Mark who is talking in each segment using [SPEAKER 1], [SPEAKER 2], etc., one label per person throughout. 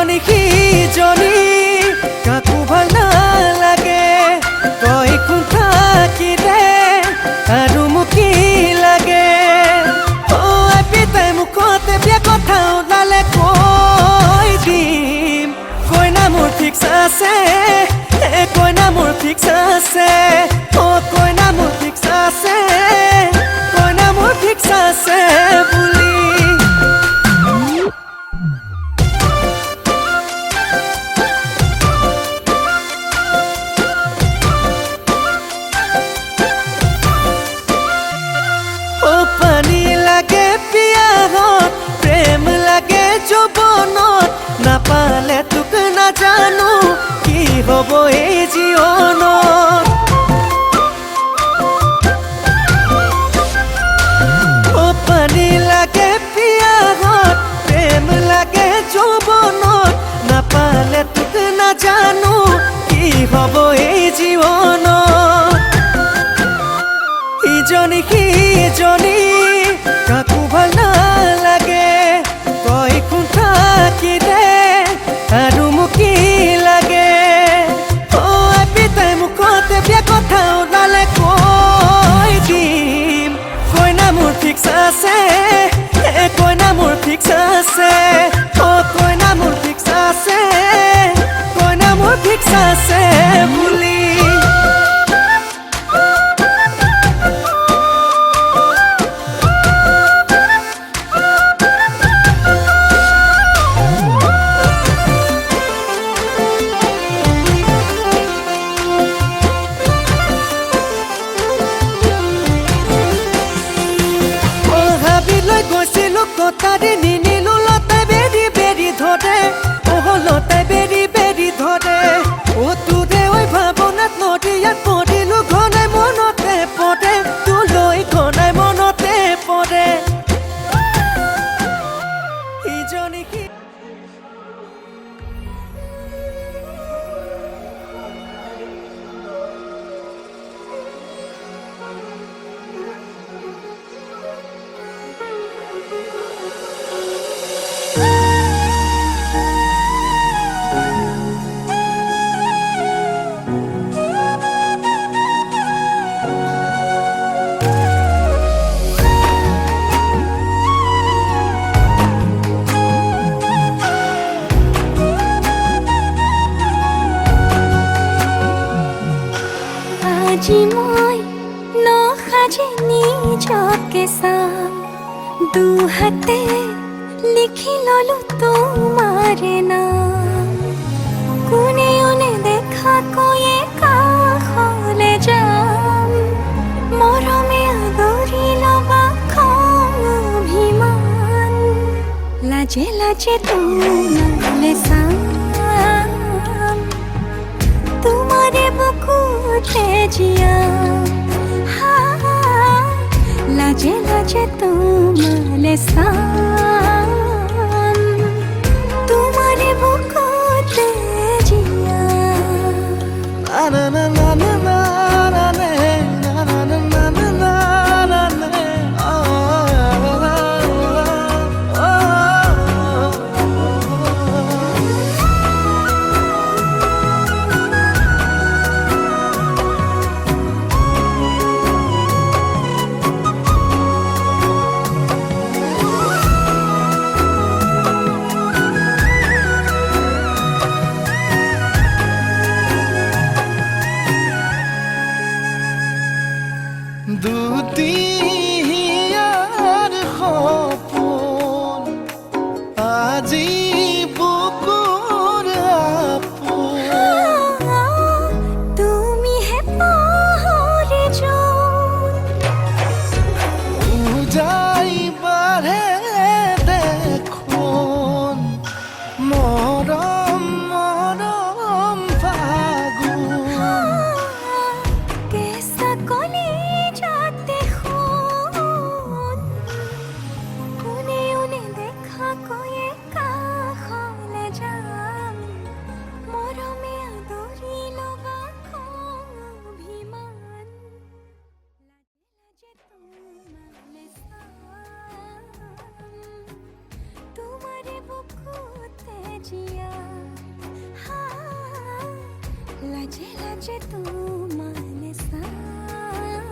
[SPEAKER 1] ইজনী সিজনী কাকো ভাল নালাগে তই কোন থাকিলে আৰু মোক কি লাগে পিতাই মুখতে বিয়া কথা ওলালে কৈ দিম কইনা মোৰ ফিক্স আছে কইনা মোৰ ফিক্স আছে কইনা মোৰ ফিক্স আছে কইনা মোৰ ফিক্স আছে বুলি পানী লাগে পিয়াহত প্ৰেম লাগে যৌৱনত নাপালে তোক নাজানো কি হ'ব এই জীৱনত পানী লাগে পিয়াহত প্ৰেম লাগে যৌৱনত নাপালে তোক নাজানো কি হ'ব এই জীৱনত ইজনী সিজনী কাকো ভাল নালাগে তই কোন থাকিলে আৰু মোক কি লাগে পিতাই মুখতে বিয়া কথা ওলালে কৈ দিম কইনা মোৰ ফিক্স আছে কইনা মোৰ ফিক্স আছে কইনা মোৰ ফিক্স আছে কইনা মোৰ ফিক্স আছে বুলি কটাৰে নিনিলো লতাই বেৰি বেৰি ধৰে লতাই বেৰি বেৰি ধৰে তোৰে ঐ ভাৱনাত নদীয়াত পৰিলো ঘনাই মনতে পৰে তোলৈ ঘনাই মনতে পৰে ইজনী
[SPEAKER 2] আজি মই নসাজি নিজকে চাম দুহাতে লিখি ললো তোমাৰ নাম কোনেও নেদেখাকৈয়ে কাষলে যাম মৰমে আদৰি ল'বা খং অভিমান লাজে লাজে তোমালে চাম তোমাৰে বুকুতে জিয়া লাজে লাজে তোমালে চাম তোমাৰে বুকুতে Zia
[SPEAKER 1] na na na na na na na na na na na na na দুদিয়াৰ সপোন আজি বুকুৰ আপোন
[SPEAKER 2] তুমিহে পাহৰি যোন
[SPEAKER 1] উজাই বাঢ়ে দেখোন মৰম মৰম ফাগুন
[SPEAKER 2] কেঁচা কলি যাতে জিয়া লাজে লাজে তোমালে চাম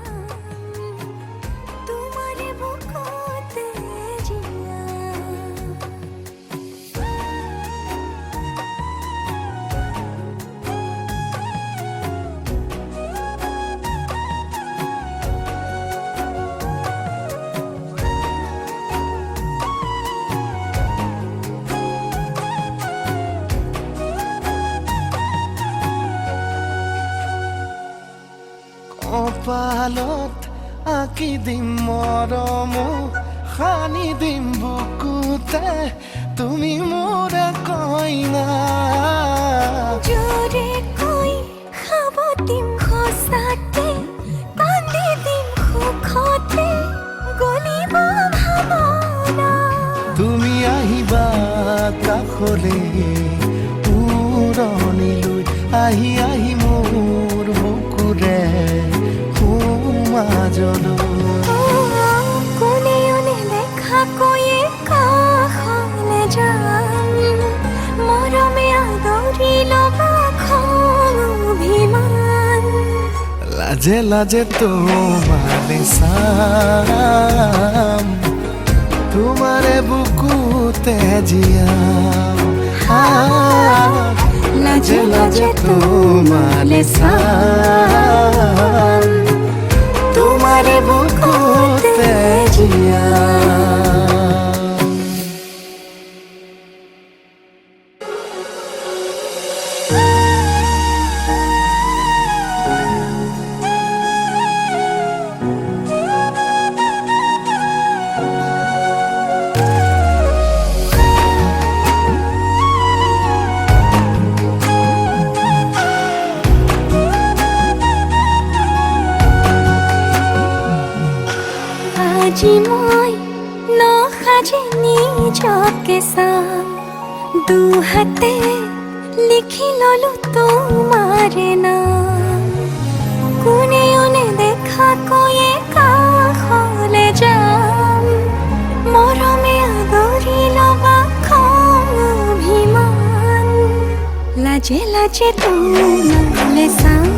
[SPEAKER 2] তোমারে বুকুতে জিয়া
[SPEAKER 3] কপালত আঁকি দিম মৰম সানি দিম বুকুতে তুমি মোৰ কইনা
[SPEAKER 2] জোরে কই খাব দিম খোসাতে কান্দি দিম সুখতে গলিব ভাবনা
[SPEAKER 3] তুমি আহিবা কাষলে উৰণিলৈ আহি আহি মোৰ বুকুৰে সোমাজলৈ
[SPEAKER 2] কোনেও নেদেখা কৈয়ে কাষলে যাম মৰমে আদৰি ল'বা খং অভিমান
[SPEAKER 3] লাজে লাজে তোমারে চাম তোমারে বুকুতে জিয়াম লাজে লাজে তোমারে চাম তোমারে বুকুতে জিয়াম
[SPEAKER 2] আজি মই নসাজে নিজকে চাম দুহাতে লিখি ললো তোমাৰে নাম কোনেও নেদেখা কৈয়ে কাষলে যাম মৰমে আদৰি ল'বা খং অভিমান লাজে লাজে তোমালে চাম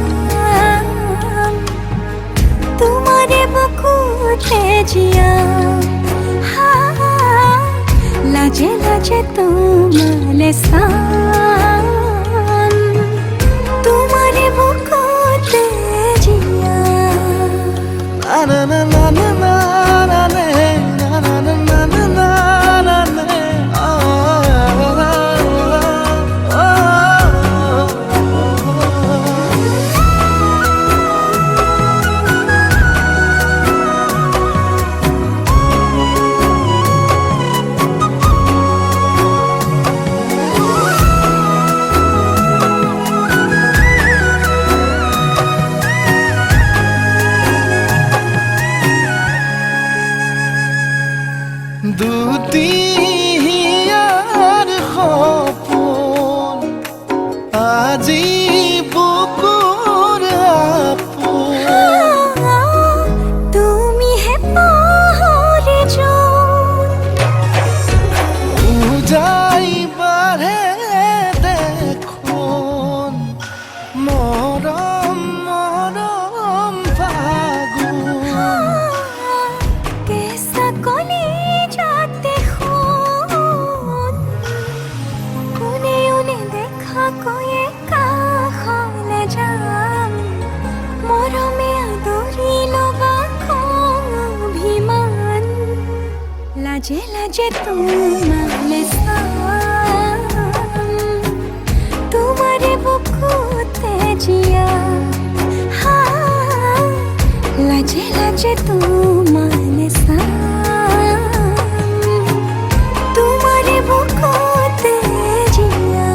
[SPEAKER 2] তোমারে বুকুতে জিয়া লাজে লাজে তোমালে চাম তোমারে বুকুতে জিয়া
[SPEAKER 3] না না না না না না না না না না না না না দুটিয়ার সপোন আজি বুকুর আপন
[SPEAKER 2] তুমি হে পাহৰি যোন
[SPEAKER 3] উজাই বাঢ়ে দেখোন মৰম মৰম ফাগুন
[SPEAKER 2] কেঁচা কলি যাতে শুন কোনেও নেদেখা কৈয়ে কাষলে যাম মৰমে আদৰি ল'বা খং অভিমান লাজে লাজে তোমালে চাম তোমাৰে বুকুতে জিয়া লাজে লাজে তোমালে চাম তোমাৰে বুকুতে জিয়া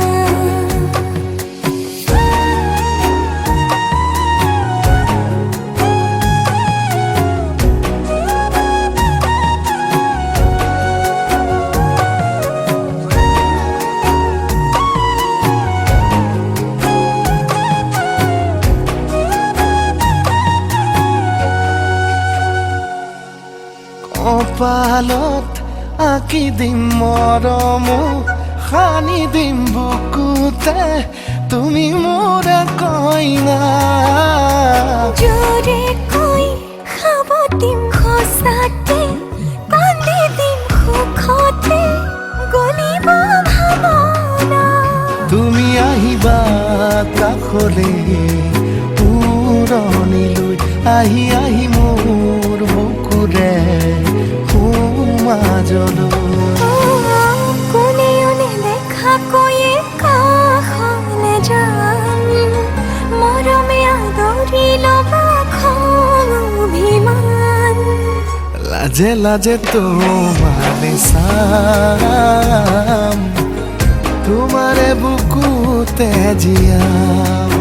[SPEAKER 3] কপালত আঁকি দিম মৰম সানি দিম বুকুতে তুমি মোৰে কইনা
[SPEAKER 2] জোরে কই খাব দিম খসাতে কান্দি দিম সুখতে গলিব ভাবনা
[SPEAKER 3] তুমি আহিবা কাষলে পুৰণিলৈ আহি আহি মোৰ বুকুৰে সোমাজলৈ
[SPEAKER 2] কোনেও নেদেখা কৈয়ে কাষলে যাম মৰমে আদৰি ল'বা খং অভিমান
[SPEAKER 3] লাজে লাজে তোমারে চাম তোমারে বুকুতে জিয়াম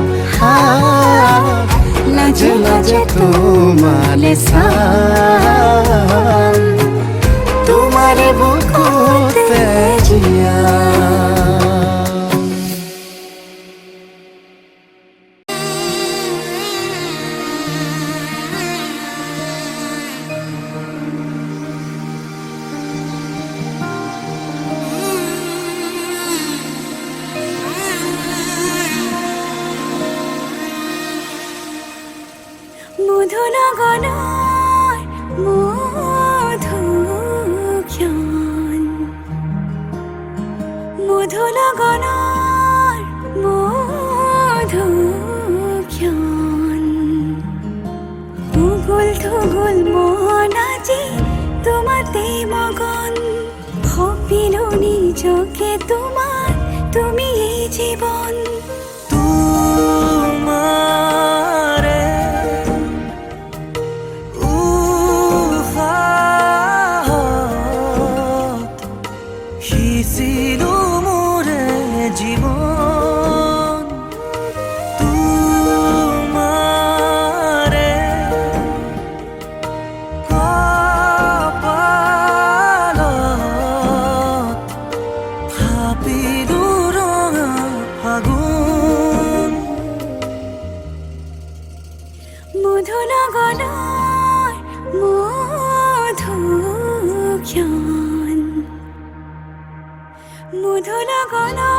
[SPEAKER 2] লাজে লাজে তোমারে চাম
[SPEAKER 3] তোমারে বুকুতে জিয়াম
[SPEAKER 2] মধুনগনৰ মধুক্ষণ মধুনগনৰ মধুক্ষণ উগুল থুগুল মন আজি তোমাতে মগন ভাবিলো নিজকে তোমাৰ তুমি এই জীৱন
[SPEAKER 1] তোমারে উহাত সিঁচিলো মোৰে জীৱন তোমাৰে কপালত থাপিলো ৰঙা ফাগুন
[SPEAKER 2] মধুনগৰৰ মধুক্ষণ মধুনগৰৰ